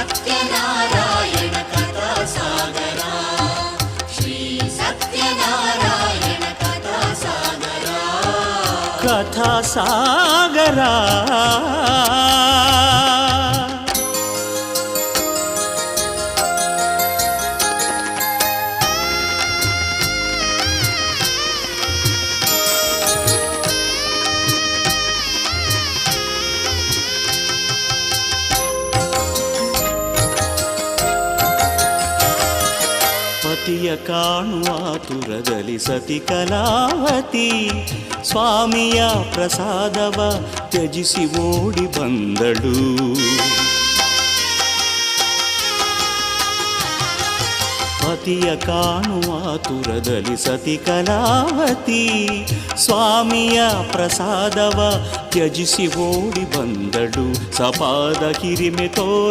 ಸತ್ಯನಾರಾಯಣ ಕಥಾಸಾಗರ, ಶ್ರೀ ಸತ್ಯನಾರಾಯಣ ಕಥಾಸಾಗರ. ಕಥಾಸಾಗರ ಪತಿಯ ಕಾಣುವ ಆತುರದಲ್ಲಿ ಸತಿ ಕಲಾವತಿ ಸ್ವಾಮಿಯ ಪ್ರಸಾದವ ತ್ಯಜಿಸಿ ಓಡಿ ಬಂದಳು. ಪತಿಯ ಕಾಣುವ ಆತುರದಲ್ಲಿ ಸತಿ ಕಲಾವತಿ ಸ್ವಾಮಿಯ ಪ್ರಸಾದವ ತ್ಯಜಿಸಿ ಓಡಿ ಬಂದಳು. ಸಪಾದ ಹಿರಿಮೆ ತೋ